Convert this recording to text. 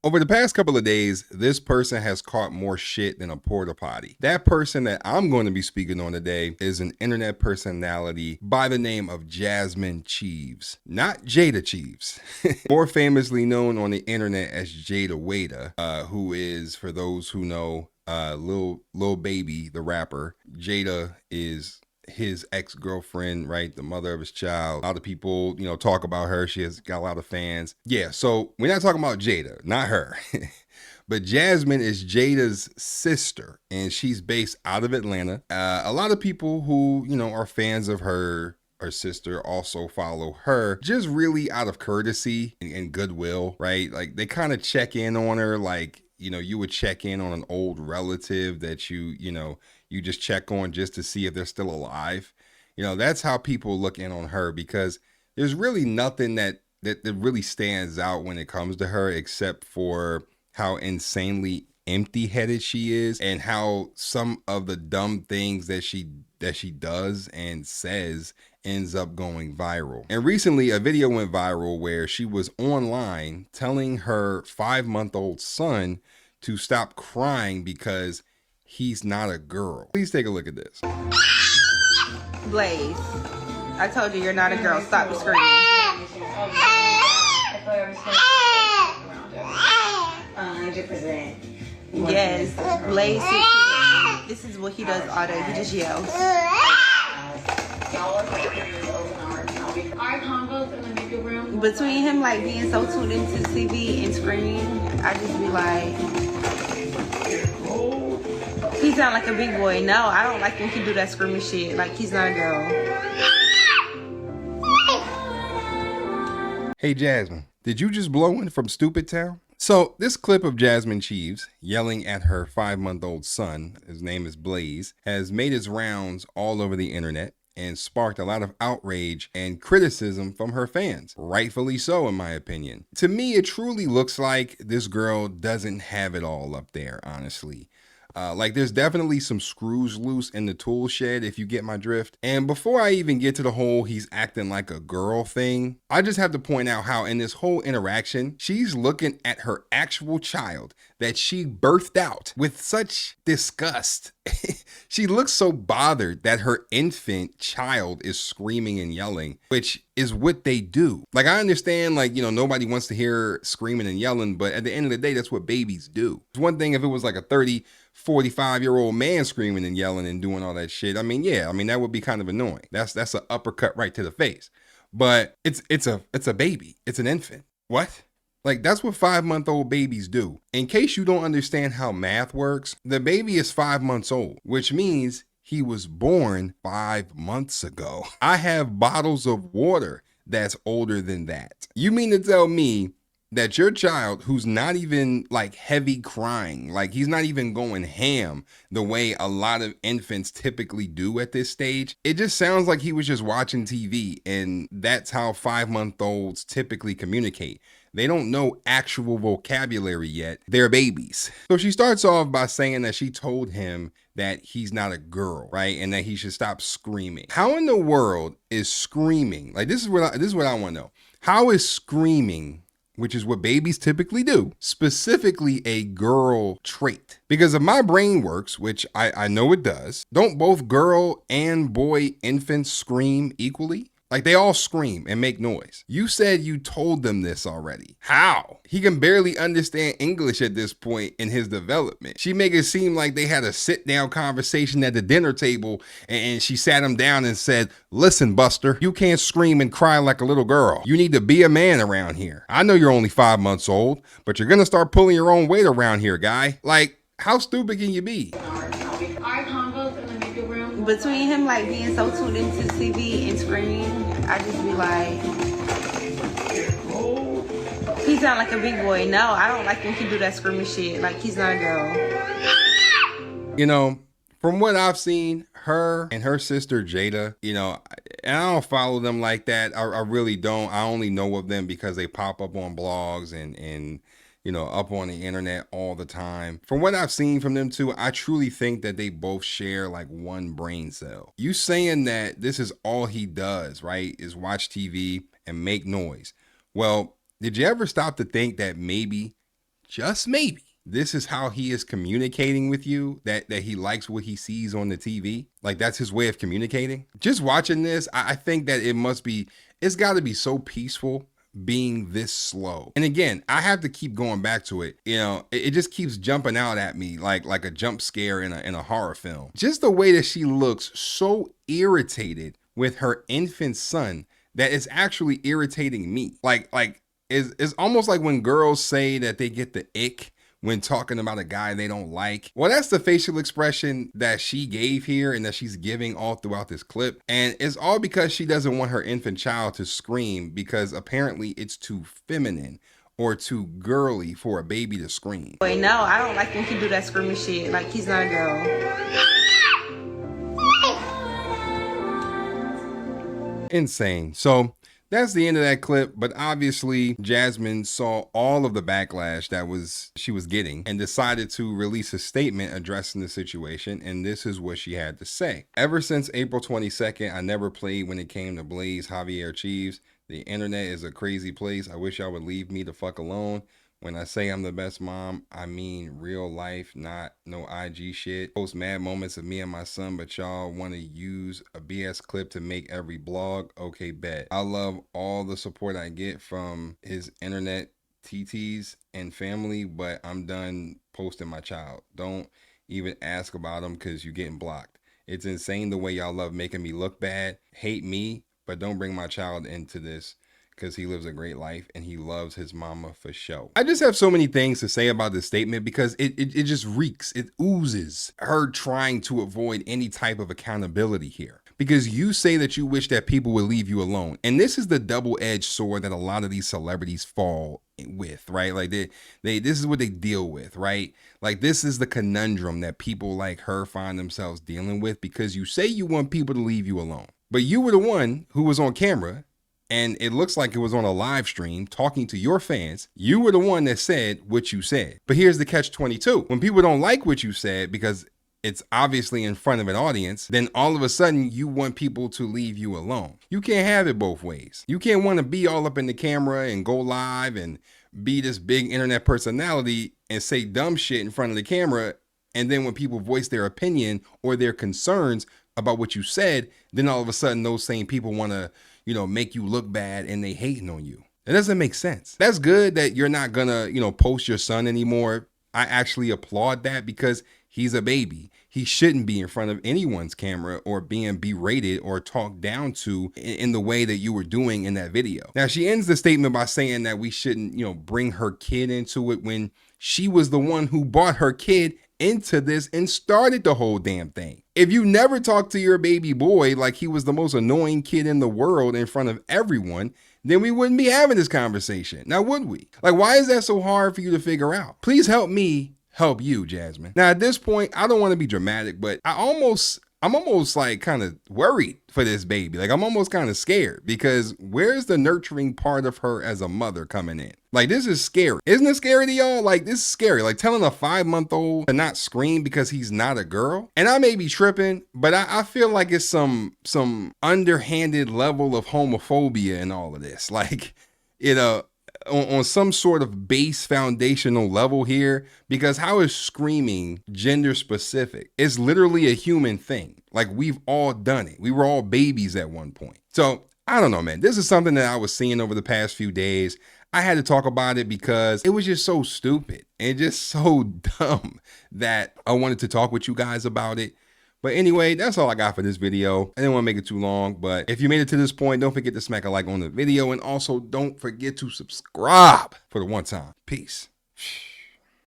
Over the past couple of days, this person has caught more shit than a porta potty. That person that I'm going to be speaking on today is an internet personality by the name of Jazmine Cheaves. Not Jada Cheaves. More famously known on the internet as Jada Waiter, who is, for those who know, Lil Baby, the rapper. Jada is his ex-girlfriend, right? The mother of his child. A lot of people, talk about her. She has got a lot of fans. Yeah, so we're not talking about Jada, not her. But Jazmine is Jada's sister, and she's based out of Atlanta. A lot of people who, are fans of her sister also follow her just really out of courtesy and goodwill, right? Like they kind of check in on her like, you would check in on an old relative that you just check on just to see if they're still alive. That's how people look in on her, because there's really nothing that really stands out when it comes to her except for how insanely empty-headed she is and how some of the dumb things that she does and says ends up going viral. And recently a video went viral where she was online telling her 5-month-old son to stop crying because he's not a girl. Please take a look at this. Blaze, I told you you're not a girl. Stop screaming. 100%. Yes, Blaze. This is what he does all day. He just yells. Our combos in the makeup room. Between him like being so tuned into TV and screaming, I just be like, he sound like a big boy. No, I don't like when he do that screaming shit. Like he's not a girl. Hey Jazmine, did you just blow in from Stupid Town? So this clip of Jazmine Cheaves yelling at her 5-month-old son, his name is Blaze, has made its rounds all over the internet and sparked a lot of outrage and criticism from her fans. Rightfully so, in my opinion. To me, it truly looks like this girl doesn't have it all up there, honestly. Like there's definitely some screws loose in the tool shed, if you get my drift. And before I even get to the whole he's acting like a girl thing, I just have to point out how in this whole interaction, she's looking at her actual child that she birthed out with such disgust. She looks so bothered that her infant child is screaming and yelling, which is what they do. Like I understand, like, nobody wants to hear screaming and yelling, but at the end of the day, that's what babies do. It's one thing if it was like a 30, 45-year-old man screaming and yelling and doing all that shit. That would be kind of annoying. That's an uppercut right to the face. But it's a baby. It's an infant. What? Like that's what 5-month-old babies do. In case you don't understand how math works, the baby is 5 months old, which means he was born 5 months ago. I have bottles of water that's older than that. You mean to tell me that your child, who's not even like heavy crying, like he's not even going ham the way a lot of infants typically do at this stage, it just sounds like he was just watching TV, and that's how 5-month-olds typically communicate. They don't know actual vocabulary yet. They're babies. So she starts off by saying that she told him that he's not a girl, right? And that he should stop screaming. How in the world is screaming? Like this is what I want to know. How is screaming, which is what babies typically do, specifically a girl trait? Because if my brain works, which I know it does, don't both girl and boy infants scream equally? Like they all scream and make noise. You said you told them this already. How? He can barely understand English at this point in his development. She make it seem like they had a sit down conversation at the dinner table and she sat him down and said, "Listen, Buster, you can't scream and cry like a little girl. You need to be a man around here. I know you're only 5 months old, but you're gonna start pulling your own weight around here, guy." Like, how stupid can you be? Our combos in the makeup room. Between him like being so tuned into TV and screaming, I just be like, he sound like a big boy. No, I don't like when he do that screaming shit. Like he's not a girl. From what I've seen, her and her sister Jada, and I don't follow them like that. I really don't. I only know of them because they pop up on blogs and up on the internet all the time. From what I've seen from them two, I truly think that they both share like one brain cell. You saying that this is all he does, right, is watch TV and make noise. Well, did you ever stop to think that maybe, just maybe, this is how he is communicating with you, that he likes what he sees on the TV. Like, that's his way of communicating. Just watching this, I think that it's got to be so peaceful being this slow. And again, I have to keep going back to it. You know, it just keeps jumping out at me like a jump scare in a horror film. Just the way that she looks so irritated with her infant son that it's actually irritating me. Like it's almost like when girls say that they get the ick when talking about a guy they don't like. Well, that's the facial expression that she gave here and that she's giving all throughout this clip. And it's all because she doesn't want her infant child to scream, because apparently it's too feminine or too girly for a baby to scream. Wait, no, I don't like when he do that screaming shit. Like, he's not a girl. Insane. So that's the end of that clip, but obviously Jazmine saw all of the backlash that she was getting and decided to release a statement addressing the situation, and this is what she had to say. Ever since April 22nd, I never played when it came to Blaze Javier Cheaves. The internet is a crazy place. I wish y'all would leave me the fuck alone. When I say I'm the best mom, I mean real life, not no IG shit. Post mad moments of me and my son, but y'all want to use a BS clip to make every blog. Okay, bet. I love all the support I get from his internet TTs and family, but I'm done posting my child. Don't even ask about him because you're getting blocked. It's insane the way y'all love making me look bad. Hate me, but don't bring my child into this, because he lives a great life and he loves his mama for show. I just have so many things to say about this statement, because it just reeks, it oozes her trying to avoid any type of accountability here. Because you say that you wish that people would leave you alone. And this is the double-edged sword that a lot of these celebrities fall with, right? Like this is what they deal with, right? Like, this is the conundrum that people like her find themselves dealing with, because you say you want people to leave you alone, but you were the one who was on camera, and it looks like it was on a live stream talking to your fans. You were the one that said what you said. But here's the catch-22. When people don't like what you said because it's obviously in front of an audience, then all of a sudden you want people to leave you alone. You can't have it both ways. You can't want to be all up in the camera and go live and be this big internet personality and say dumb shit in front of the camera, and then when people voice their opinion or their concerns about what you said, then all of a sudden those same people want to, make you look bad and they hating on you. It doesn't make sense. That's good that you're not gonna, post your son anymore. I actually applaud that, because he's a baby. He shouldn't be in front of anyone's camera or being berated or talked down to in the way that you were doing in that video. Now, she ends the statement by saying that we shouldn't, bring her kid into it, when she was the one who brought her kid into this and started the whole damn thing. If you never talked to your baby boy like he was the most annoying kid in the world in front of everyone, then we wouldn't be having this conversation. Now, would we? Like, why is that so hard for you to figure out? Please help me help you, Jazmine. Now, at this point, I don't want to be dramatic, but I'm almost like kind of worried for this baby. Like, I'm almost kind of scared, because where's the nurturing part of her as a mother coming in? Like, this is scary. Isn't it scary to y'all? Like, this is scary. Like, telling a 5-month-old to not scream because he's not a girl. And I may be tripping, but I feel like it's some underhanded level of homophobia in all of this. Like, on some sort of base foundational level here, because how is screaming gender specific? It's literally a human thing. Like, we've all done it. We were all babies at one point. So I don't know, man. This is something that I was seeing over the past few days. I had to talk about it because it was just so stupid and just so dumb that I wanted to talk with you guys about it. But anyway, that's all I got for this video. I didn't want to make it too long, but if you made it to this point, don't forget to smack a like on the video, and also don't forget to subscribe for the one time. Peace.